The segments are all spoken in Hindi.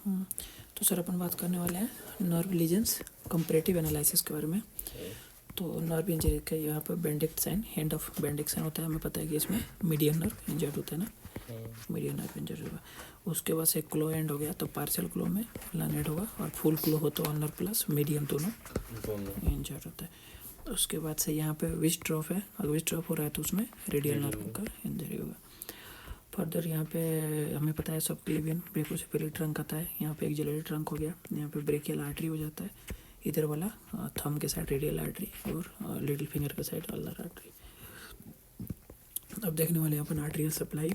तो सर अपन बात करने वाले हैं नर्व लीजन्स कंपैरेटिव एनालिसिस के बारे में। तो नर्व इंजरी का यहाँ पर benedict sign, hand of benedict sign होता है। हमें पता है कि इसमें मीडियन नर्व इंजर्ड होता है ना, मीडियन नर्व इंजर्ड होगा। उसके बाद से क्लो एंड हो गया तो पार्शियल क्लो में लानेट होगा, और फुल क्लो हो तो अल्नर प्लस मीडियन दोनों इंजर्ड होता है। उसके बाद से यहाँ पे विच ड्रॉप है, अगर विच ड्रॉप हो रहा है तो उसमें रेडियल नर्व का इंजरी होगा। फर्दर यहाँ पे हमें पता है सब क्लेवियन ब्रेकोसेफेलिक ट्रंक आता है। यहाँ पे एक्सिलरी ट्रंक हो गया, यहाँ पे ब्रेकियल आर्टरी हो जाता है, इधर वाला थंब के साइड रेडियल आर्टरी और लिटिल फिंगर के साइड अल्नर आर्टरी। अब देखने वाले अपन आर्टरियल सप्लाई।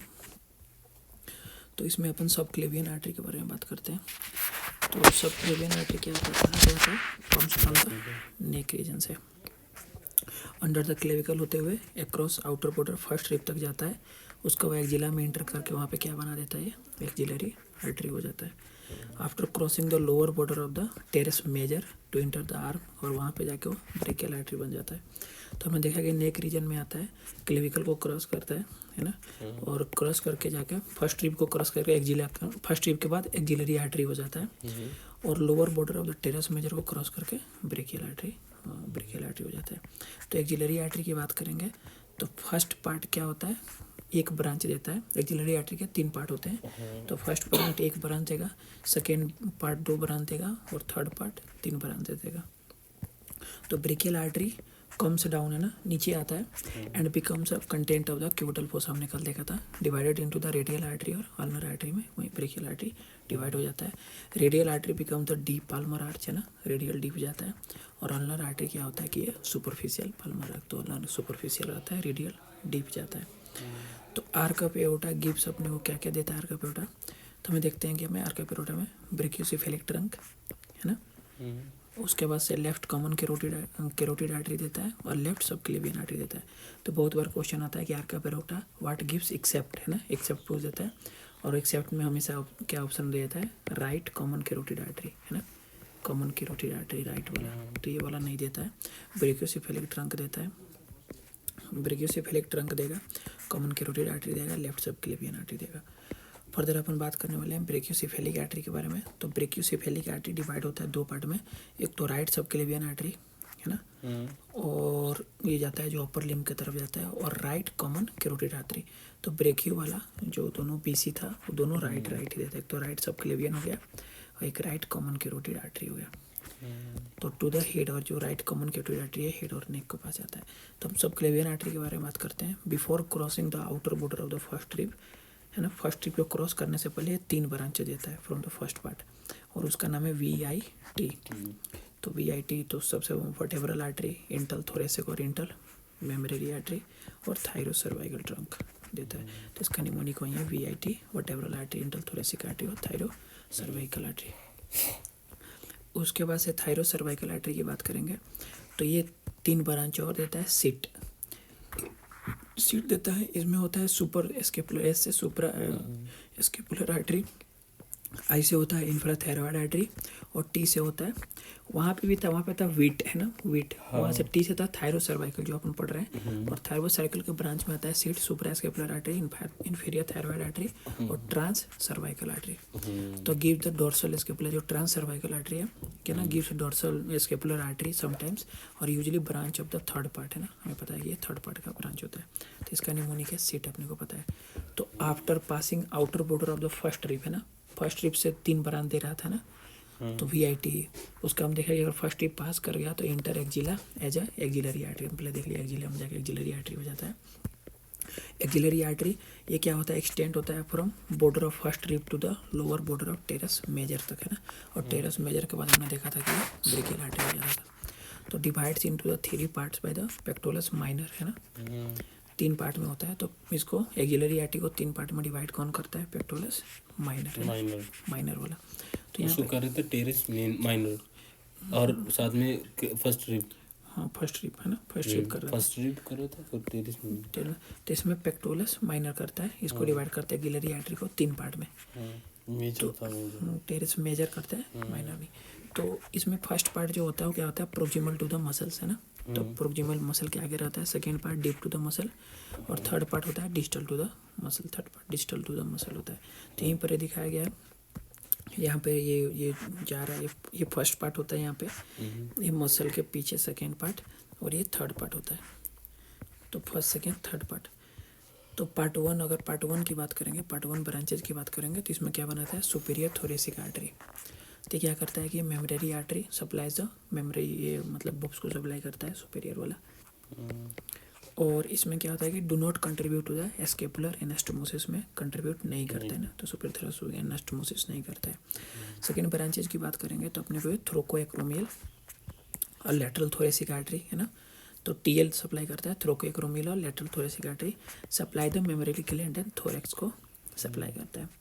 तो इसमें अपन सब क्लेवियन आर्टरी के बारे में बात करते हैं। तो सब क्लेवियन आर्टरी क्या होता है, comes from the neck region से अंडर द क्लेविकल होते हुए across outer border first rib तक जाता है। उसका वो एक्जिला में इंटर करके वहाँ पे क्या बना देता है, एक्जिलरी आर्टरी हो जाता है। After crossing the lower border of the teres major to enter the arm, और वहाँ पे जाके वो ब्रेकियल आर्टरी बन जाता है। तो हमने देखा कि नेक रीजन में आता है, क्लेविकल को क्रॉस करता है ना, और क्रॉस करके जाके फर्स्ट रिब को क्रॉस करके एक्जिला, फर्स्ट रिब के बाद एक्जिलरी आर्टरी हो जाता है, और lower border of the teres major को क्रॉस करके ब्रेकियल आर्टरी हो जाता है। तो एक्जिलरी आर्टरी की बात करेंगे तो फर्स्ट पार्ट क्या होता है, एक ब्रांच देता है। एक्जिलरी आर्टरी के 3 पार्ट होते हैं। तो फर्स्ट पार्ट 1 ब्रांच देगा, सेकेंड पार्ट 2 ब्रांच देगा, और थर्ड पार्ट 3 ब्रांच देगा। तो ब्रेकियल आर्टरी कम्स डाउन है ना, नीचे आता है and becomes a content of the cubital fossa हमने कल देखा था, divided into the radial artery और अल्नर आर्टरी में वही ब्रेकियल आर्टरी डिवाइड हो जाता है। Radial artery become the deep Palmer arch है ना, रेडियल डीप जाता है, और अल्नर आर्टरी क्या होता है कि ये सुपरफिशियल पाल्मर आर्च, तो अल्नर सुपरफिशियल रहता है, रेडियल डीप जाता है। तो आर्क ऑफ एओर्टा गिव्स अपने को क्या क्या देता है आर्क ऑफ एओर्टा, तो हमें देखते हैं कि हमें आर्क ऑफ एओर्टा में ब्रेकियोसेफेलिक ट्रंक है ना, उसके बाद से लेफ्ट कॉमन कैरोटिड आर्टरी देता है, और लेफ्ट सब क्लेवियन आर्टरी देता है। तो बहुत बार क्वेश्चन आता है कि arch of aorta what gives except है ना, एक्सेप्ट पूछ देता है, और एक्सेप्ट में हमेशा क्या ऑप्शन देता है, राइट कॉमन कैरोटिड आर्टरी है ना, कॉमन कैरोटिड आर्टरी राइट वाला, तो ये वाला नहीं देता है। ब्रेकियोसेफेलिक ट्रंक देता है, ब्रेकियोसेफेलिक ट्रंक देगा, कॉमन कैरोटिड आर्टरी देगा, लेफ्ट सब क्लेवियन आर्टरी देगा। फर्दर अपन बात करने वाले हैं ब्रेकियोसेफेलिक आर्टरी के बारे में। तो ब्रेकियोसेफेलिक आर्टरी डिवाइड होता है 2 पार्ट में, एक तो राइट सब क्लेवियन आर्टरी है ना, और ये जाता है जो अपर लिम्ब की तरफ जाता है, और राइट कॉमन कैरोटिड आर्टरी। तो ब्रेकियो वाला जो दोनों बीसी था वो दोनों राइट ही देता है, एक तो राइट सब क्लेवियन हो गया और एक राइट कॉमन कैरोटिड आर्टरी हो गया। तो टू द हेड, और जो राइट कॉमन कैरोटिड आर्टरी है हेड और नेक के पास जाता है। तो हम सब क्लेवियन आर्टरी के बारे में बात करते हैं। Before crossing the outer border of the first rib है ना, फर्स्ट ट्रिप को क्रॉस करने से पहले 3 ब्रांच देता है फ्रॉम द फर्स्ट पार्ट, और उसका नाम है VIT। तो VIT तो सबसे वर्टेब्रल आर्टरी, इंटल थोरेसिक और इंटल मेमोरी आर्टरी, और थायरोसर्वाइकल ट्रंक देता है। तो इसका निमोनिक वही है VIT, vertebral artery, इंटल thoracic artery और थायरोसर्वाइकल आर्टरी। उसके बाद से थायरोसर्वाइकल आर्टरी की बात करेंगे तो ये 3 ब्रांच और देता है। सीट देता है, इसमें होता है सुपर एस्केपुलर, एस से सुपरा एस्केपुलर आर्टरी, आई से होता है इंफ्राथायरॉयड आर्टरी, और टी से होता है, वहाँ पे भी था, वहाँ पे था वीट है ना, वीट, वहाँ से टी से था थायरोसर्वाइकल जो अपन पढ़ रहे हैं, और थायरोसर्वाइकल के ब्रांच में आता है SIT, suprascapular artery, inferior thyroid artery और ट्रांस सर्वाइकल आर्टरी। तो गिव द डोर्सल एस्केपुलर, जो ट्रांस सर्वाइकल आर्टरी है क्या ना, gives dorsal scapular artery sometimes, और usually branch of the third part है ना, हमें पता है कि ये थर्ड पार्ट का ब्रांच होता है। तो इसका निमोनिक है सीट, अपने को पता है। तो after passing outer border of the first rib है ना, फर्स्ट रिब से 3 ब्रांच दे रहा था ना, तो VIT उसका हम देखेंगे, अगर फर्स्ट रिब पास कर गया तो enter axilla as a axillary artery, हम पहले देख लिया, एक्जिला में जाके एक्जिलरी आर्टरी हो जाता है। एक्जिलरी आर्टरी ये क्या होता है, एक्सटेंड होता है from border of first rib to the lower border of teres major तक है ना, और टेरेस मेजर के बाद हमने देखा था कि ब्रेकियल आर्टरी हो जाता था। तो divides into the 3 parts by the pectoralis minor है ना, 3 पार्ट में होता है। तो इसको एक्जिलरी आर्टरी को 3 पार्ट में डिवाइड कौन करता है, पेक्टोरस माइनर, माइनर वाला। तो उसको कर रहे थे टेरेस माइनर, और साथ में फर्स्ट रिब, हाँ फर्स्ट रिब है ना, फर्स्ट रिब कर रहा है, फर्स्ट रिब कर रहा था, फिर टेरेस माइनर, तो इसमें पेक्टोरस माइनर करता है, इसको डिवाइड करता है एक्जिलरी आर्टरी को 3 पार्ट में। तो टेरेस मेजर करता है, माइनर नहीं। तो इसमें फर्स्ट पार्ट जो होता है वो क्या होता है, प्रोक्सिमल टू द मसल्स है ना, तो प्रोक्सिमल मसल के आगे रहता है, second part deep to the muscle, और थर्ड पार्ट होता है distal to the muscle, third part distal to the muscle होता है। तो यहीं पर दिखाया गया है यहाँ पे ये जा रहा है, ये फर्स्ट पार्ट होता है यहाँ पे, ये मसल के पीछे सेकेंड पार्ट, और ये थर्ड पार्ट होता है। तो फर्स्ट सेकेंड थर्ड पार्ट। तो पार्ट वन, अगर पार्ट वन की बात करेंगे, पार्ट वन ब्रांचेज की बात करेंगे, तो इसमें क्या बनाता है, सुपीरियर थोरेसिक आर्टरी। तो क्या करता है कि memory artery supplies the memory, ये मतलब बब्स को सप्लाई करता है सुपीरियर वाला। और इसमें क्या होता है कि do not contribute to the scapular anastomosis, में कंट्रीब्यूट नहीं करते हैं ना, तो सुपीरियर थोरेसिक एनास्टोमोसिस नहीं करता है। सेकेंड ब्रांचेज की बात करेंगे तो अपने को थ्रोकोएक्रोमियल और लेटरल थोरेसिक आर्टरी है ना, तो टीएल सप्लाई करता है, थ्रोकोएक्रोमियल और lateral thoracic artery supply the memory gland and thorax को सप्लाई करता है।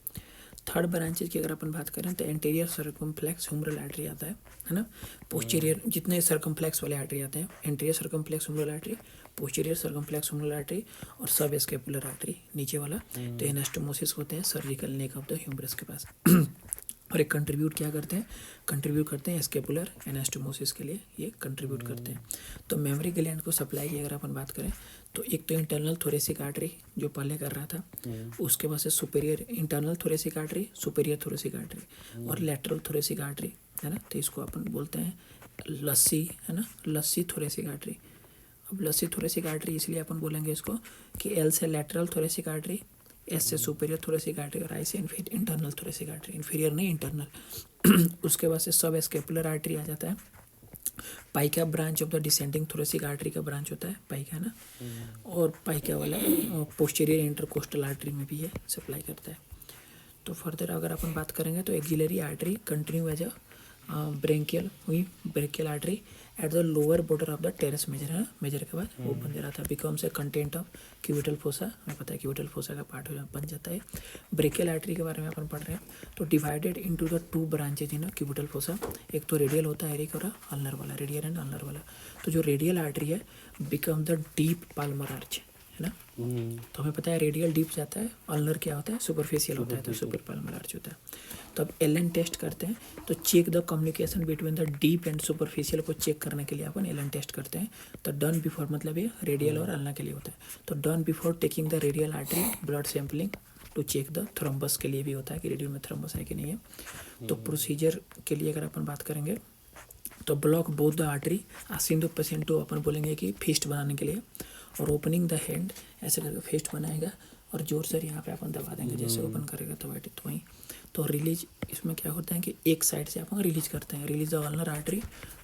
थर्ड ब्रांचेज की अगर अपन बात करें तो एंटीरियर सर्कमफ्लेक्स ह्यूमरल आर्टरी आता है ना, पोस्टीरियर जितने सर्कमफ्लेक्स वाले आर्टरी आते हैं, anterior circumflex humeral artery, posterior circumflex humeral artery और सब एस्केपुलर आर्टरी नीचे वाला। तो एनास्टोमोसिस होते हैं surgical neck of the humerus के पास। और एक कंट्रीब्यूट क्या करते हैं, कंट्रीब्यूट करते हैं एस्केपुलर एनास्टोमोसिस के लिए, ये कंट्रीब्यूट करते हैं। तो मेमोरी ग्लैंड को सप्लाई की अगर अपन बात करें तो एक तो इंटरनल थोरेसिक आर्टरी जो पहले कर रहा था, उसके बाद से superior internal thoracic artery, superior thoracic artery और लेटरल थोरेसिक आर्टरी है ना, तो इसको अपन बोलते हैं लस्सी है ना, लस्सी थोरेसिक आर्टरी। अब लस्सी थोरेसिक आर्टरी इसलिए अपन बोलेंगे इसको कि एल से लेटरल थोरेसिक आर्टरी, एस से सुपीरियर थोरेसिक आर्टरी और आई से इंटरनल थोरेसिक आर्टरी, इन्फीरियर नहीं इंटरनल। उसके बाद से सब एस्केपुलर आर्टरी आ जाता है। पाइका branch of the descending thoracic artery का ब्रांच होता है पाइका ना, और पाइका वाला पोस्टीरियर इंटरकोस्टल आर्टरी में भी ये सप्लाई करता है। तो फर्दर अगर अपन बात करेंगे तो axillary artery continue as a brachial हुई, brachial artery at the lower border of the teres major है, मेजर के बाद वो बन जा रहा था, becomes a content of cubital fossa, हमें पता है क्यूबिटल फोसा का पार्ट बन जाता है। ब्रेकियल आर्टरी के बारे में अपन पढ़ रहे हैं, तो divided into the two branches in cubital fossa, एक तो रेडियल होता है, एक और अल्नर वाला, रेडियल एंड अल्नर वाला। तो जो रेडियल आर्टरी है become the deep Palmer arch है ना, तो हमें पता है रेडियल डीप जाता है, अल्नर क्या होता है सुपरफिशियल होता है, तो सुपर पाल्मर आर्च होता है। तो अब एलन टेस्ट करते हैं, तो check the communication between the deep and superficial को चेक करने के लिए अपन एलन टेस्ट करते हैं। तो डन बिफोर मतलब ये रेडियल और अल्नर के लिए होता है। तो done before taking the radial artery blood sampling to check the thrombus के लिए भी होता है कि रेडियल में थ्रोम्बस है कि नहीं है। तो प्रोसीजर के लिए अगर अपन बात करेंगे तो block both the artery, asking the patient to, अपन बोलेंगे कि फिस्ट बनाने के लिए, और ओपनिंग द हैंड ऐसे करके फिस्ट बनाएगा और जोर से यहाँ पे अपन दबा देंगे, जैसे ओपन करेगा तो वहीं। तो रिलीज इसमें क्या होता है कि एक साइड से अपन रिलीज करते हैं, release the ulnar artery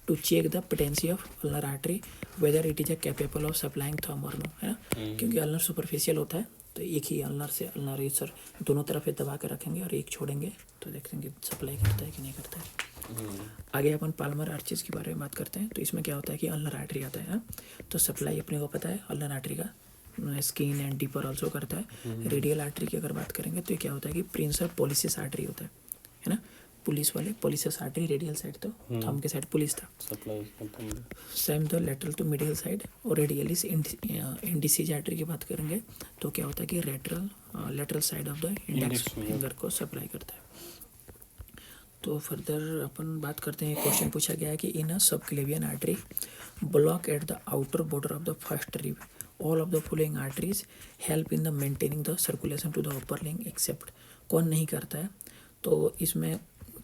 to check the potency of ulnar artery whether it is a capable of supplying the arm और नो है ना, क्योंकि अल्नर सुपरफिशियल होता है, तो एक ही अल्नर से अल्नर ये सर दोनों तरफ दबा के रखेंगे और एक छोड़ेंगे, तो देखेंगे सप्लाई करता है कि नहीं करता है। आगे अपन पाल्मर आर्चेस के बारे में बात करते हैं, तो इसमें क्या होता है कि अल्नर आर्टरी आता है, तो सप्लाई अपने को पता है अल्नर आर्टरी का स्किन एंड डीपर ऑल्सो करता है। रेडियल आर्टरी की अगर बात करेंगे तो क्या होता है कि प्रिंसर पोलिसिस आर्टरी होता है ना, पुलिस वाले पोलिसिस आर्टरी, रेडियल साइड तो थंब के साइड पुलिस था, same the lateral to medial side. और रेडियलिस इंडिसिज आर्टरी की बात करेंगे तो क्या होता है कि lateral side of the index finger को सप्लाई करता है। तो फर्दर अपन बात करते हैं, क्वेश्चन पूछा गया है कि in a subclavian artery block at the outer border of the first rib all of the following arteries help in the maintaining the circulation to the upper limb except, कौन नहीं करता है, तो इसमें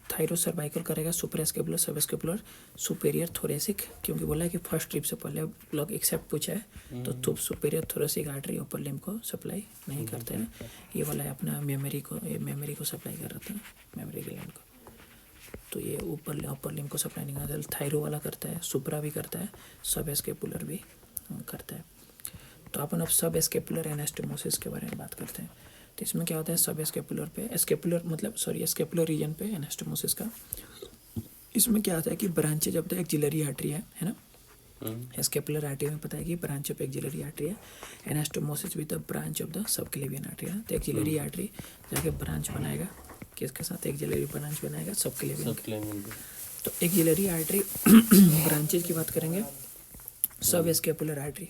थायरोसर्वाइकल करेगा, सुपर एस्केपुलर, सब एस्केपुलर, सुपेरियर थोरेसिक, क्योंकि बोला है कि फर्स्ट रिब से पहले ब्लॉक एक्सेप्ट पूछा है, तो superior thoracic artery upper limb को सप्लाई नहीं करते हैं। ये वाला है अपना मेमोरी को सप्लाई कर रहा था, मेमोरी ग्लैंड को, तो ये ऊपर अपर लिम्ब को सप्लाई नहीं करता। थायरो वाला करता है, सुप्रा भी करता है, सब एस्केपुलर भी करता है। तो अपन अब सब एस्केपुलर एनास्टोमोसिस के बारे में बात करते हैं, तो इसमें क्या होता है सब एस्केपुलर पे, एस्केपुलर रीजन पे एनास्टोमोसिस का, इसमें क्या होता है कि branches of the axillary artery है ना, एस्केपुलर आर्टरी में पता है कि ब्रांच ऑफ एक्सिलरी आर्टरी है, anastomosis with the branch of the subclavian artery है। तो एक्सिलरी आर्टरी जाके ब्रांच बनाएगा, किसके साथ एक्सिलरी ब्रांच बनाएगा, सबक्लेवियन। तो एक्सिलरी आर्टरी ब्रांचेज की बात करेंगे, सब एस्केपुलर आर्टरी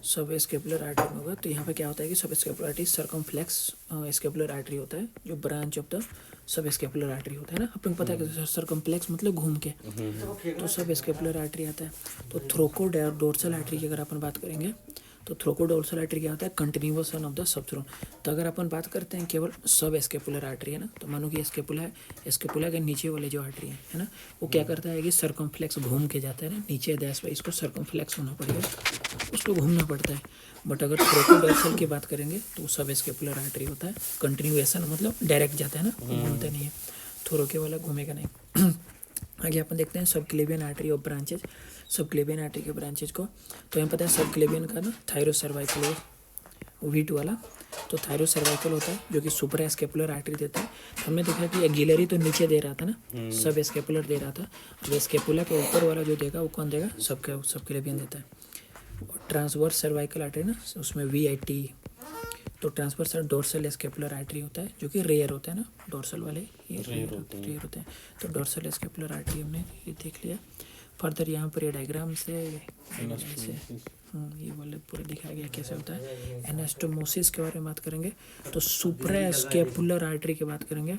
सब एस्केपुलर आर्टरी में होगा, तो यहाँ पे क्या होता है कि सब एस्केपुलर आर्टरी सर्कमफ्लेक्स एस्केपुलर आर्टरी होता है, जो branch of the sub एस्केपुलर artery होता है ना, अपन को पता है कि सर्कमफ्लेक्स मतलब घूम के, तो सब एस्केपुलर आर्टरी आता है। तो थ्रोको डोर्सल आर्टरी की अगर अपन बात करेंगे तो थ्रोकोडोर्सल आर्टरी क्या होता है, कंटिन्यूएशन ऑफ द सबथ्रोन। तो अगर अपन बात करते हैं केवल सब स्केपुलर आर्टरी है ना, तो मानो कि स्केपुला है, स्केपुला के नीचे वाले जो आर्टरी है ना, वो क्या करता है कि सर्कमफ्लेक्स घूम के जाता है ना नीचे दैस पे, इसको सर्कमफ्लेक्स होना पड़ेगा, उसको घूमना पड़ता है। बट अगर थ्रोकोडोर्सल की बात करेंगे तो सब स्केपुलर आर्टरी होता है, कंटिन्यूएशन मतलब डायरेक्ट जाता है ना, घूमते नहीं है, थोरो के वाला घूमेगा नहीं। आगे अपन देखते हैं सब क्लेवियन आर्टरी ऑफ ब्रांचेज, सब क्लेवियन आर्टरी के ब्रांचेज को। तो यहाँ पता है सब क्लेवियन का ना थायरोसर्वाइकल है V2 वाला, तो थायरोसर्वाइकल होता है जो कि सुपर स्केपुलर आर्टरी देता है। हमने देखा कि एक्सिलरी तो नीचे दे रहा था ना, सब स्केपुलर दे रहा था, अब स्केपुला के ऊपर वाला जो देगा वो कौन देगा, सब क्लेवियन देता है। और ट्रांसवर्स सर्वाइकल आर्टरी ना, उसमें VIT, तो ट्रांसवर्स डोर्सल स्केपुलर आर्टरी होता है जो कि रेयर होता है ना, डोर्सल वाले ये रेयर होते हैं। तो डोर्सल स्केपुलर आर्टरी हमने ये देख लिया। फर्दर यहाँ पर ये डायग्राम से ये वाले पूरा दिखाया गया कैसे होता है। एनास्टोमोसिस के बारे में बात करेंगे तो सुप्रा स्केपुलर आर्टरी की बात करेंगे,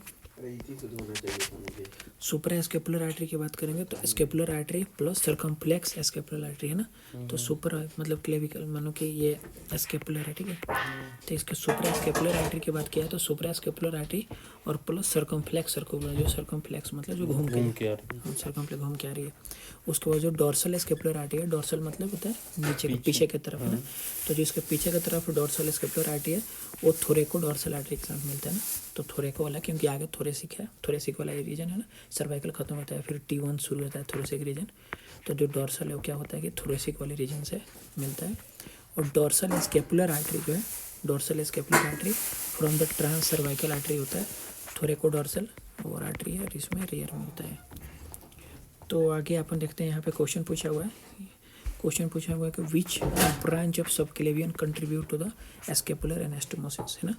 सुपर स्केपुलर आर्टरी की बात करेंगे तो scapular artery plus circumflex scapular artery है ना, तो सुपर मतलब क्लेविकल मानो कि ये स्केपुलर है, ठीक है। तो इसके सुपर स्केपुलर आर्टरी की बात किया है तो सुपर स्केपुलर आर्टरी और प्लस सर्कमफ्लेक्स सर्कुलर, जो सर्कमफ्लेक्स मतलब जो घूम के सर्कमफ्लेक्स घूम के आ रही है। उसके बाद जो डोर्सल स्केपुलर आर्टरी है, डोर्सल मतलब होता है नीचे पीछे की तरफ है ना, तो जो इसके पीछे की तरफ डोर्सल स्केपुलर आर्टरी है वो थोरेको डोर्सल आर्टरी के साथ मिलता है ना, तो थोरेको वाला क्योंकि आगे थोरेसिक है, थोरेसिक वाला ये रीजन है ना, सर्वाइकल खत्म होता है फिर T1 शुरू होता है थोरेसिक रीजन, तो जो डोर्सल है वो क्या होता है कि थोरेसिक वाले रीजन से मिलता है। और डोर्सल स्केपुलर आर्टरी जो है, dorsal scapular artery from the trans cervical artery होता है, थोरेको डोर्सल और आर्टरी है, इसमें रेयर में होता है। तो आगे अपन देखते हैं, यहाँ पे क्वेश्चन पूछा हुआ है कि विच branch of subclavian contribute to the scapular anastomosis, है ना।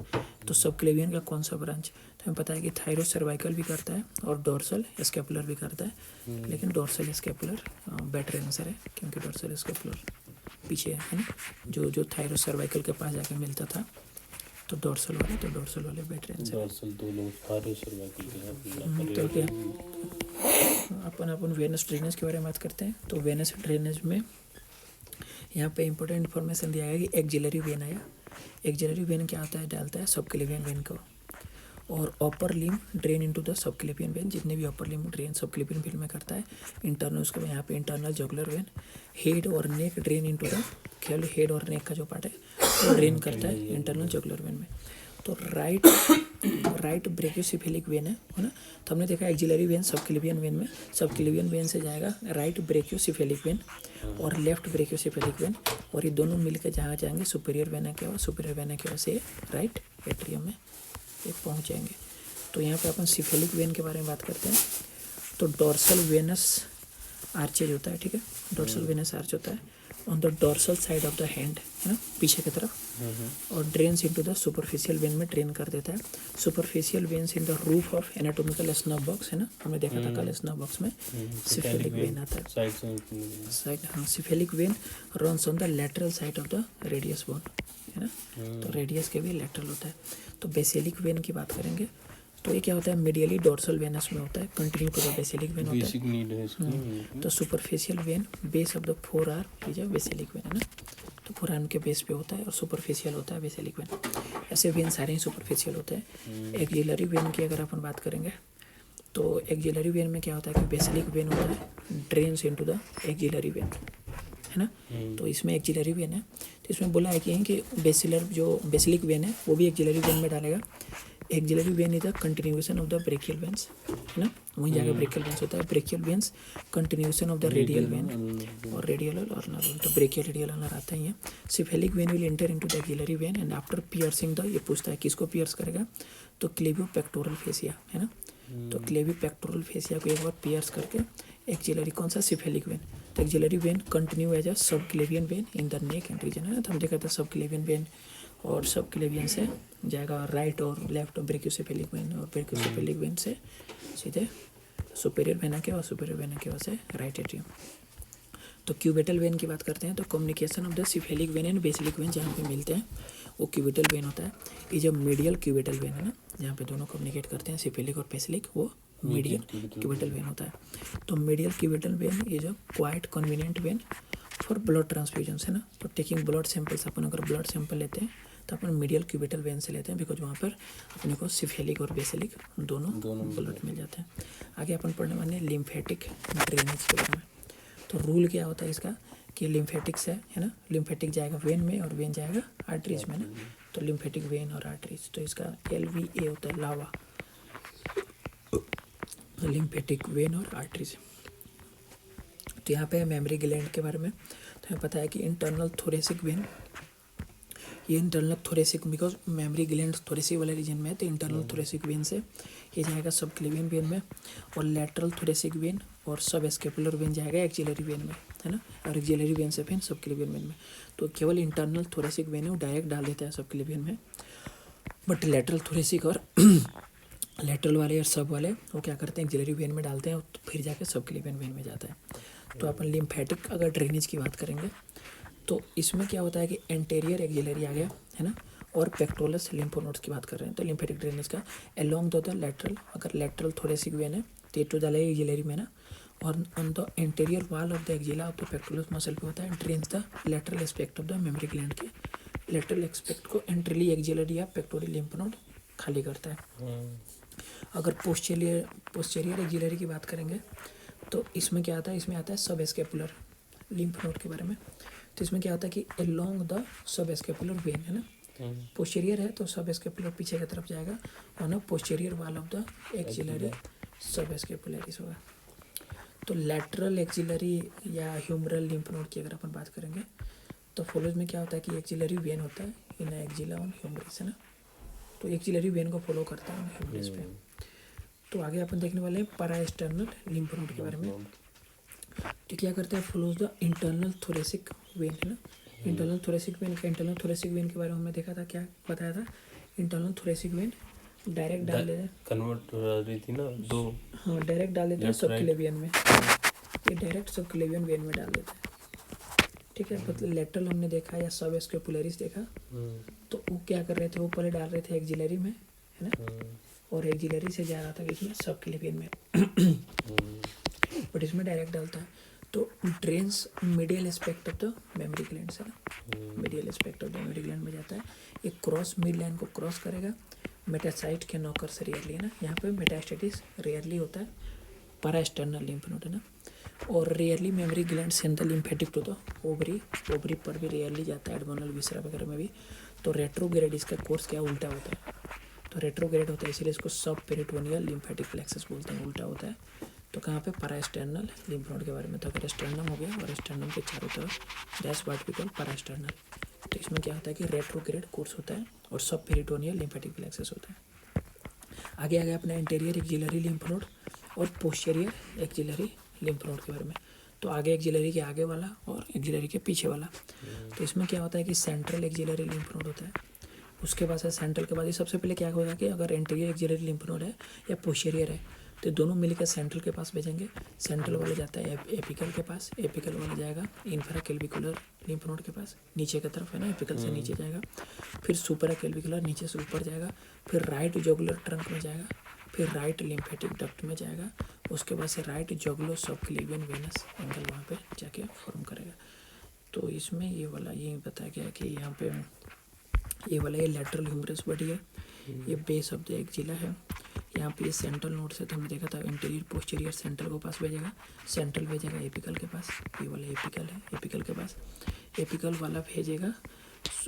तो सब क्लेवियन का कौन सा ब्रांच, तो हमें पता है कि थायरो सर्वाइकल भी करता है और डोर्सल स्केपुलर भी करता है, लेकिन डोर्सल स्केपुलर बेटर आंसर है क्योंकि डोर्सल स्केपुलर पीछे है ना, जो थायरो सर्वाइकल के पास जाके मिलता था, तो डोर्सल वाले बेटर आंसर है। डोर्सल दो लोग थायरो सर्वाइकल के तो क्या अपन वेनस ड्रेनेज के बारे में बात करते हैं। तो वेनस ड्रेनेज में यहाँ पे इंपॉर्टेंट इन्फॉर्मेशन दिया गया कि एक्सिलरी वेन आया। एक्सिलरी वेन क्या होता है, डालता है सब क्लेवियन वेन को, और upper limb drain into the subclavian when, जितने भी अपर लिम ड्रेन सब क्लेवियन वेन में करता है। इंटरनल उसके यहाँ पे इंटरनल जुगुलर वेन, हेड और नेक ड्रेन इनटू द, केवल हेड और नेक का जो पार्ट है वो ड्रेन करता है इंटरनल जुगुलर वेन में। तो राइट ब्रेकियोसिफेलिक वेन है ना, तो हमने देखा एक्सिलरी वेन सब क्लेवियन वेन में, सब क्लेवियन वेन से जाएगा राइट ब्रेकियोसिफेलिक वेन और लेफ्ट ब्रेकियोसिफेलिक वेन, और ये दोनों मिलकर जहाँ जाएंगे सुपीरियर वेना के सुपीरियर वेना के से राइट एट्रियम में ये पहुँच जाएंगे। तो यहाँ पे अपन सिफेलिक वेन के बारे में बात करते हैं। तो डोर्सल वेनस आर्चेज होता है, ठीक है, डोर्सल वेनस आर्च होता है on the dorsal side of the hand, है ना, पीछे की तरफ, और drains into the superficial when में ड्रेन कर देता है। Superficial veins in the roof of anatomical snuff box, है ना, हमने देखा था कल स्नफ बॉक्स में सिफेलिक वेन आता है साइड, हाँ, cephalic vein runs on the lateral side of the radius bone, है ना, तो रेडियस के भी लैटरल होता है। तो बेसिलिक वेन की बात करेंगे तो ये क्या होता है, मीडियली डोर्सल वेनस में होता है, continue to the basilic vein होता है। बेसिक नीड है इसकी। तो superficial vein base of the forearm is basilic vein, है ना, तो फोर आर्म के बेस पे होता है और सुपरफिशियल होता है बेसिलिक वेन। ऐसे वेन सारे ही सुपरफिशियल होते हैं। एक्सिलरी वेन की अगर अपन बात करेंगे तो एक्सिलरी वेन में क्या होता है कि बेसिलिक वेन होता है, drains into the axillary vein, है ना। तो इसमें एक्सिलरी वेन है, तो इसमें बोला है कि बेसिलर जो बेसिलिक वेन है वो भी एक्सिलरी वेन में डालेगा। Axillary vein is the continuation of the brachial veins, है ना, वहीं जाकर ब्रेकियल वेन्स होता है। Brachial veins continuation of the radial when और रेडियल और अल्नर, तो ब्रेकियल रेडियल अल्नर आता ही है। Cephalic vein will enter into the axillary vein and after piercing the, ये पूछता है किसको पियर्स करेगा, तो क्लेवियो पेक्टोरल फेसिया, है ना, तो क्लेवियो पेक्टोरल फेसिया को एक बार पियर्स करके एक्सिलरी कौन सा सिफेलिक वेन, तो axillary vein continue as a subclavian vein in the neck and region, है ना। तो हम देखा था सब क्लेवियन वेन और सब क्लेवियन से जाएगा राइट और लेफ्ट ब्रेकियोसेफेलिक वेन, और ब्रेकियोसेफेलिक वेन से सीधे सुपीरियर वेना के और सुपीरियर वेना के से राइट एट्रियम। तो क्यूबिटल वेन की बात करते हैं तो communication of the cephalic vein and basilic vein जहाँ पे मिलते हैं वो क्यूबिटल वेन होता है। ये जब मीडियल क्यूबिटल वेन है ना, जहाँ पे दोनों कम्युनिकेट करते हैं सिफेलिक और बेसिलिक, वो मीडियल क्यूबिटल वेन होता है। तो मीडियल क्यूबिटल वेन ये जो quite convenient when for blood transfusion है ना। तो टेकिंग ब्लड सैंपल्स, अपन अगर ब्लड सैंपल लेते हैं तो अपन मीडियल क्यूबिटल वेन से लेते हैं, बिकॉज वहाँ पर अपने को सिफेलिक और बेसिलिक दोनों ब्लड मिल जाते हैं। आगे अपन पढ़ने वाले हैं लिम्फेटिक ड्रेनेज के बारे में। तो रूल क्या होता है इसका कि लिम्फेटिक्स है ना, लिम्फेटिक जाएगा वेन में और वेन जाएगा आर्टरीज में ना। तो लिम्फेटिक वेन और आर्टरीज, तो इसका LVA होता है लावा, लिम्फेटिक वेन और आर्टरीज। तो यहाँ पे मेमोरी ग्लैंड के बारे में तो हमें पता है कि इंटरनल थोरेसिक वेन, ये internal thoracic, because memory gland thoracic वाले रीजन में है, तो इंटरनल थोरेसिक वेन से ये जाएगा सब क्लेवियन वेन में, और लेटरल थोरेसिक वेन और सब स्केपुलर वेन जाएगा एक्सिलरी वेन में, है ना। और एक्सिलरी वेन से फिर सब क्लेवियन वेन में। तो केवल इंटरनल थोरेसिक वेन है वो डायरेक्ट डाल देता है सब क्लेवियन में, बट लेटरल थोरेसिक और लेटरल वाले और सब वाले वो क्या करते हैं एक्सिलरी वेन में डालते हैं, तो फिर जाके सब क्लेवियन वेन में जाता है। तो अपन लिम्फेटिक अगर ड्रेनेज की बात करेंगे तो इसमें क्या होता है कि एंटेरियर एक्सिलरी आ गया, है ना, और पेक्टोरस लिम्फोनोड्स की बात कर रहे हैं। तो लिम्फेटिक ड्रेनेज का अलोंग द लेटरल, अगर लेटरल थोरेसिक वेन है तो टू द एक्सिलरी में ना, और on the anterior wall of the axilla of the pectoralis muscle पे होता है, drains the lateral aspect of the memory gland के लेटरल एस्पेक्ट को एंट्रली एक्सिलरी या पेक्टोरल लिम्फोनोड खाली करता है। अगर पोस्टीरियर एक्सिलरी की बात करेंगे तो इसमें क्या आता है, इसमें आता है सब स्केपुलर लिम्फ नोड के बारे में। तो इसमें क्या होता है कि along the sub scapular when, है ना, पोस्टीरियर है तो सब स्केपुलर पीछे की तरफ जाएगा, और ना posterior wall of the axillary सब स्केपुलरिस होगा। तो लैटरल एक्सिलरी या ह्यूमरल लिम्फ नोड की अगर अपन बात करेंगे तो फॉलोज में क्या होता है कि एक्सिलरी वेन होता है इन एक्सिला ऑन ह्यूमरस, है ना। तो एक्सिलरी वेन को फॉलो करता है ह्यूमरस पे। तो आगे अपन देखने वाले हैं पैरास्टर्नल लिम्फ नोड के बारे में। तो क्या करते हैं, follows the internal thoracic when, है ना। इंटरनल थोरेसिक वेन के बारे में हमने देखा था, क्या बताया था, इंटरनल थोरेसिक वेन डायरेक्ट डाल देते हैं, कन्वर्ट हो रही थी ना दो, हाँ डायरेक्ट डाल देते हैं सब क्लेवियन में, ये डायरेक्ट सब क्लेवियन वेन में डाल देते हैं, ठीक है। मतलब लेटरल हमने देखा या सब स्केपुलरिस देखा, तो वो क्या कर रहे थे, वो पहले डाल रहे थे एक्सिलरी में, है ना, और एक्सिलरी से जा रहा था इसमें सब क्लेवियन में, बट इसमें डायरेक्ट डालता है। तो drains medial aspect of the memory gland, है ना, medial aspect of the memory gland में जाता है। एक क्रॉस मिड लाइन को क्रॉस करेगा। मेटासाइट के नॉकर्स रेयरली, है ना, यहाँ पे मेटास्टेटिस रेयरली होता है, पैरास्टर्नल लिम्फ नोड, है ना। और rarely mammary gland central lymphatic to the ovary पर भी रेयरली जाता है, एडमोनल विसरा वगैरह में भी। तो रेट्रोग्रेड इसका कोर्स क्या उल्टा होता है, तो रेट्रोग्रेड होता है, इसीलिए इसको सब पेरिटोनियल लिम्फेटिक प्लेक्सस बोलते हैं, उल्टा होता है। तो कहाँ पे, पैरास्टर्नल लिम्फ नोड के बारे में। तो अगर स्टर्नम हो गया और स्टर्नम के चारों तरफ, that's what we call parasternal. तो इसमें क्या होता है कि रेट्रोग्रेड कोर्स होता है और सब पेरिटोनियल लिम्फेटिक प्लेक्सस होता है। आगे आ गया अपना इंटीरियर एक्सिलरी लिम्फ नोड और पोस्टीरियर एक्सिलरी लिम्फ नोड के बारे में। तो आगे एक्सिलरी के आगे वाला और एक्सिलरी के पीछे वाला। तो इसमें क्या होता है कि सेंट्रल एक्सिलरी लिम्फ नोड होता है, उसके बाद है सेंट्रल के बाद ये सबसे पहले क्या होगा कि अगर एंटीरियर एक्सिलरी लिम्फ नोड है या पोस्टीरियर है तो दोनों मिलकर सेंट्रल के पास भेजेंगे। सेंट्रल वाला जाता है एपिकल के पास, एपिकल वाला जाएगा इंफ्राकेल्विकुलर लिम्फ नोड के पास, नीचे की तरफ, है ना, एपिकल से नीचे जाएगा। फिर सुपराकेल्विकुलर नीचे से ऊपर जाएगा, फिर राइट जोगुलर ट्रंक में जाएगा, फिर राइट लिम्फेटिक डक्ट में जाएगा, उसके बाद से राइट जोगुलो सबक्लेवियन वेनस एंगल वहाँ पे जाके फॉर्म करेगा। तो इसमें ये वाला ये बताया गया कि यहाँ पे ये वाला ये लेटरल ह्यूमरस बॉडी है, ये बेस ऑफ द एक्सिला है। यहाँ पे ये सेंट्रल नोड से तो हमने देखा था इंटीरियर पोस्टीरियर सेंट्रल को पास भेजेगा, सेंट्रल भेजेगा एपिकल के पास, ये वाला एपिकल है, एपिकल के पास, एपिकल वाला भेजेगा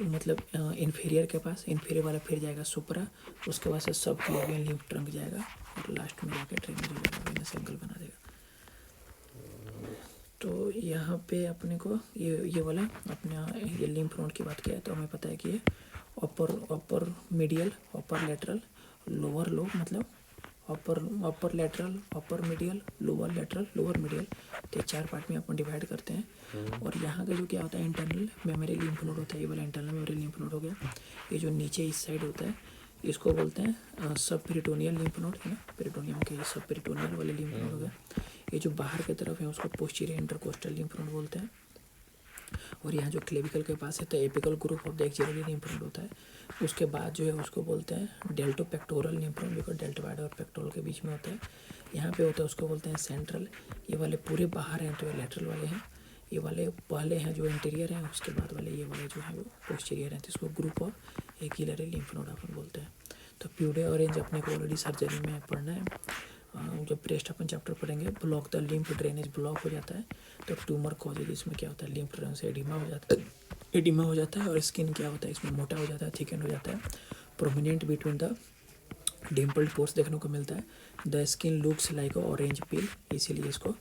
मतलब इन्फीरियर के पास, इन्फीरियर वाला फिर जाएगा सुपरा, उसके बाद से सब क्लेवियन लिम्फ ट्रंक जाएगा और लास्ट में जाके ड्रेनेज हो जाएगा, वेनस एंगल बना देगा। तो यहाँ पे अपने को ये वाला अपना ये लिम्फ नोड की बात किया है तो हमें पता है कि ये upper medial, upper lateral, lower low, मतलब upper lateral, upper medial, lower lateral, lower medial, तो चार पार्ट में अपन डिवाइड करते हैं। और यहाँ का जो क्या होता है इंटरनल मेमोरी लिम्फ नोड होता है, ये वाला इंटरनल मेमोरी लिम्फ नोड हो गया। ये जो नीचे इस साइड होता है इसको बोलते हैं सब पेरिटोनियल लिम्फ नोड, है ना, पेरिटोनियम के ये सब पेरिटोनियल वाले लिम्फ नोड हो गया। ये जो बाहर की तरफ है उसको पोस्टीरियर इंटरकोस्टल लिम्फ नोड बोलते हैं। और यहाँ जो क्लेविकल के पास है तो apical group of the axillary lymph node होता है। उसके बाद जो है उसको बोलते हैं deltopectoral lymph node, because deltoid और पेक्टोरल के बीच में होता है। यहाँ पे होता है उसको बोलते हैं सेंट्रल। ये वाले पूरे बाहर हैं तो ये लेटरल वाले हैं, ये वाले पहले हैं जो इंटीरियर हैं, उसके बाद वाले ये वाले जो हैं वो पोस्टीरियर हैं, तो इसको group of axillary lymph node अपन बोलते हैं। तो प्यूडे ऑरेंज अपने को ऑलरेडी सर्जरी में पढ़ना है। जब ब्रेस्ट अपन चैप्टर पढ़ेंगे, block the lymph drainage block हो जाता है तो ट्यूमर कॉजेज, इसमें क्या होता है लिम्फ ड्रेन से एडिमा हो जाता है, एडिमा हो जाता है। और स्किन क्या होता है इसमें मोटा हो जाता है, थिकन हो जाता है, प्रोमिनेंट बिटवीन द डिम्पल्ड पोर्स देखने को मिलता है। The skin looks like orange peel, इसीलिए इसको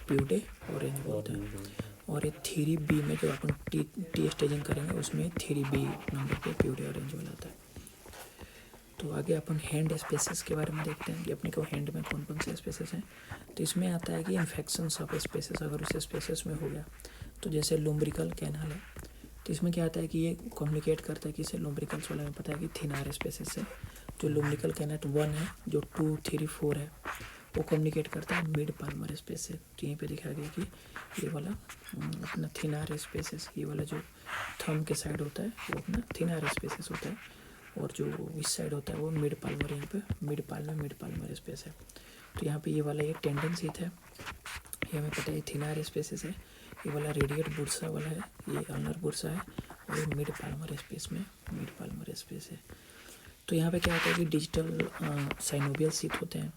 प्यूडे ऑरेंज बोलते हैं। और ये 3B में जो अपन टी स्टेजिंग करेंगे उसमें 3B नंबर पे प्यूडे ऑरेंज वाला आता है। तो आगे अपन हैंड स्पेसेस के बारे में देखते हैं कि अपने को हैंड में कौन कौन से स्पेसेस हैं। तो इसमें आता है कि इन्फेक्शंस ऑफ स्पेसेस, अगर उस स्पेसेस में हो गया तो जैसे लुम्ब्रिकल कैनाल है, तो इसमें क्या आता है कि ये कम्युनिकेट करता है कि इसे लुम्ब्रिकल्स वाले में पता है कि थिनार स्पेसेस से। जो लुम्ब्रिकल कैनाल 1 है, जो 2, 3, 4 है, वो कम्युनिकेट करता है मिड पाल्मर स्पेस से। तो यहीं पे दिखाया गया कि ये वाला अपना थिनार स्पेसेस, ये वाला जो थंब के साइड होता है वो अपना थिनार स्पेसेस होता है, और जो इस साइड होता है वो मिड पाल्मर, यहाँ पे मिड पाल्मर स्पेस है। तो यहाँ पे ये वाला एक टेंडन सीथ है, ये हमें पता है थिनार स्पेसेस है। ये वाला रेडिएट बुर्सा वाला है, ये अल्नर बुर्सा है, और ये मिड पाल्मर स्पेस है। तो यहाँ पे क्या होता है कि डिजिटल साइनोवियल सीथ होते हैं,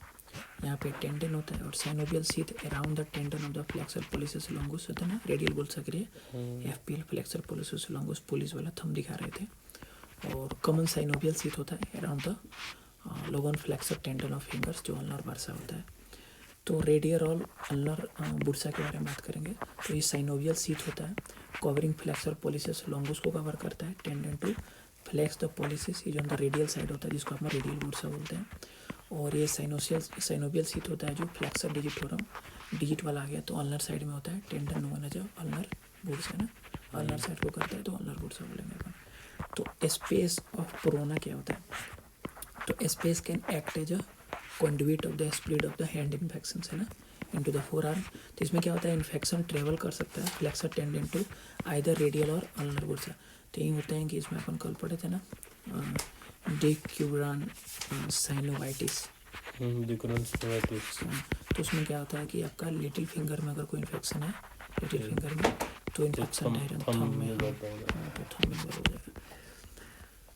यहाँ पे टेंडन होता है, और synovial sheath around the tendon of the flexor pollicis longus होता है ना, रेडियल बुर्सा के लिए FPL flexor pollicis longus, police वाला थंब दिखा रहे थे। और कॉमन साइनोवियल सीथ होता है अराउंड द लोगन फ्लेक्सर टेंडन ऑफ फिंगर्स, जो अल्नर बुर्सा होता है। तो रेडियल और अल्नर बुर्सा के बारे में बात करेंगे, तो ये साइनोवियल सीथ होता है, कवरिंग फ्लेक्सर पोलिसिस लॉन्गुस को कवर करता है, tendon to flex the pollicis, ये जो अंदर रेडियल साइड होता है जिसको हम रेडियल बुर्सा बोलते हैं। और ये साइनोवियल सीथ होता है जो फ्लेक्सर डिजिट हो रहा हूँ, डिजिट वाला आ गया तो अल्नर साइड में होता है, टेंडन नो है जो अल्नर बुर्सा ना, अल्नर साइड को करता है तो अल्नर बुर्सा बोलेंगे अपन। तो स्पेस ऑफ प्रोना क्या होता है, तो space can act as a conduit of the spread of the hand infection है ना इनटू द फोर आर्म। तो इसमें क्या होता है इन्फेक्शन ट्रेवल कर सकता है फ्लेक्सर टेंडेंट टू आइदर रेडियल और अल्नर बुर्सा। तो यही होते हैं कि इसमें अपन कल पढ़े थे ना डिक्यूरान साइनोवाइटिस, तो उसमें क्या होता है कि आपका लिटिल फिंगर में अगर कोई इन्फेक्शन है लिटिल फिंगर में, तो इन्फेक्शन है थंब में हो जाएगा।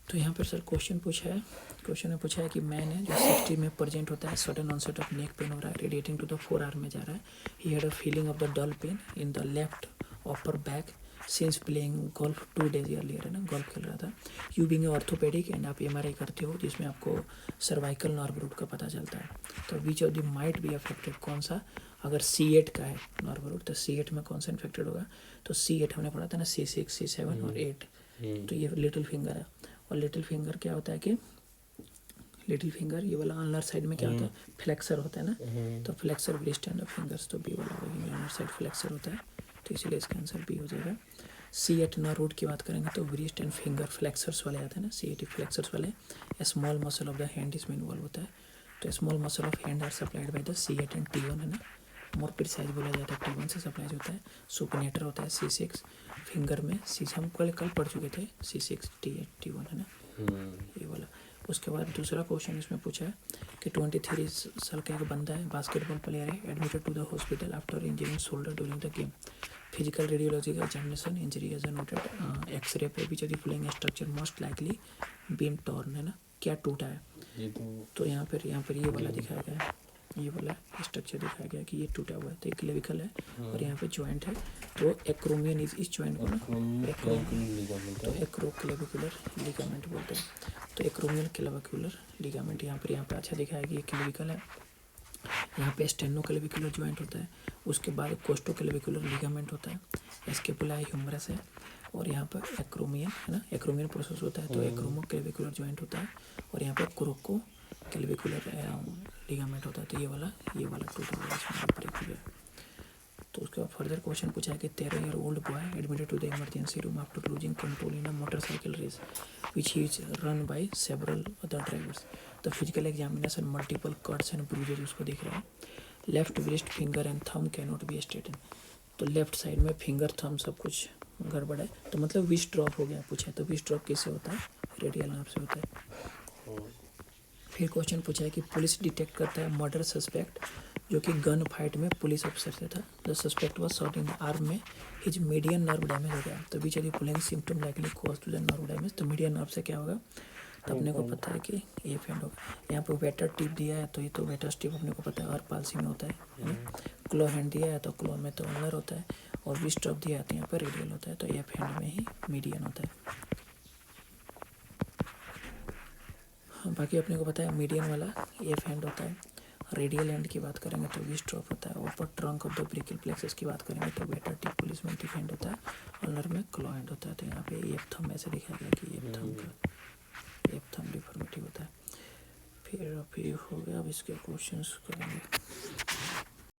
तो यहाँ पर सर क्वेश्चन में पूछा है कि मैन है जो 60 में प्रेजेंट होता है, sudden onset of neck pain हो रहा है, radiating to the forearm में जा रहा है। He had a feeling of the dull pain in the left upper back since playing golf 2 days earlier है ना, गोल्फ खेल रहा था। यू बीइंग ऑर्थोपेडिक एंड आप MRI करते हो जिसमें आपको सर्वाइकल नर्व रूट का पता चलता है। तो विच of the might be affected, कौन सा, अगर C8 का है नर्व रूट तो C8 में कौन सा इन्फेक्टेड होगा, तो C8 हमने पढ़ा था ना, C6, C7 और 8। तो ये लिटिल फिंगर है, और लिटिल फिंगर क्या होता है कि लिटिल फिंगर ये वाला अल्नर साइड में क्या होता है फ्लेक्सर होता है ना, तो फ्लेक्सर ब्रिस्ट एंड फिंगर्स, तो B वाला अल्नर साइड फ्लेक्सर होता है, तो इसीलिए इसका आंसर B हो जाएगा। C8 नर्व रूट की बात करेंगे तो ब्रिस्ट एंड फिंगर फ्लेक्सर्स वाले आते हैं ना, C8 फ्लेक्सर्स वाले। Small muscle of the hand इसमें इन्वॉल्व होता है, तो small muscle of hand are supplied by the C8 and T1 है ना, मोर प्रिसाइज बोला जाता है T1 से सप्लाई होता है। सुपिनेटर होता है C6 फिंगर में, हम कल पढ़ चुके थे C6 T8 T1 है ना, ये वाला। उसके बाद दूसरा क्वेश्चन इसमें पूछा है कि 23 साल का एक बंदा है, बास्केटबॉल प्लेयर है, admitted to the hospital after injuring shoulder during the game. Physical radiology का examination injury as a noted X ray पे which of the following structure most likely been torn है ना, क्या टूटा है। तो यहाँ पर ये वाला दिखाया गया है, ये वाला स्ट्रक्चर दिखाया गया कि ये टूटा हुआ है, तो एक क्लेविकल है और यहाँ पे जॉइंट है, तो एक्रोमियन इस जॉइंट को ना तो एक्रोक्लेविकुलर लिगामेंट बोलते हैं, तो एक्रोमियल क्लेविकुलर लिगामेंट यहाँ पे अच्छा दिखाया कि ये क्लेविकल है। यहाँ पे स्टेनोक्लेविकुलर जॉइंट होता है, उसके बाद कोस्टोक्लेविकुलर लिगामेंट होता है, स्केपुला ह्यूमरस है, और यहाँ पर एक्रोमियन है ना, एक्रोमियन प्रोसेस होता है, तो एक्रोमोक्लेविकुलर जॉइंट होता है, और यहाँ पर क्रोको क्लेविकुलर लिगामेंट होता है, तो ये वाला टूटा हुआ इसमें ब्रेक हो गया। तो उसके बाद फर्दर क्वेश्चन पूछा है कि 13 year old boy admitted to the emergency room after losing control in a motorcycle race which he is run by several other drivers. The physical examination multiple cuts and bruises उसको दिख रहा है। Left breast finger and thumb can not be straighten, तो लेफ्ट साइड में फिंगर थंब सब कुछ गड़बड़ है, तो मतलब विश ड्रॉप हो गया पूछा है, तो विश ड्रॉप किससे होता है, रेडियल नर्व से होता है। फिर क्वेश्चन पूछा है कि पुलिस डिटेक्ट करता है मर्डर सस्पेक्ट जो कि गन फाइट में पुलिस ऑफिसर से था। The suspect was shot in the arm में, हिज मीडियन नर्व डैमेज हो गया। तो बीच यदि following symptom likely cause to the nerve damage, तो मीडियन नर्व से क्या होगा, तो अपने को पता है कि ये फेंड होगा। यहाँ पे वेटर टिप दिया है तो ये तो वेटर टिप अपने को पता है और पालसी में होता है। क्लो हैंड दिया है तो क्लो में तो अनर होता है, और विस्ट ड्रॉप दिया है तो यहाँ पर रेडियल होता है, तो एफ हैंड में ही मीडियन होता है। हाँ, बाकी अपने को पता है मीडियन वाला एफ हैंड होता है। रेडियल हैंड की बात करेंगे तो विस्ट ड्रॉप होता है। ऊपर trunk of the brachial plexus की बात करेंगे तो वेटर टिप पुलिस में टिप हैंड होता है, अनर में क्लो हैंड होता है। तो यहाँ पे एफ थंब ऐसे दिखाया गया कि एफ थंब डिफॉर्मिटी होता है। फिर अब ये हो गया, अब इसके क्वेश्चंस करेंगे।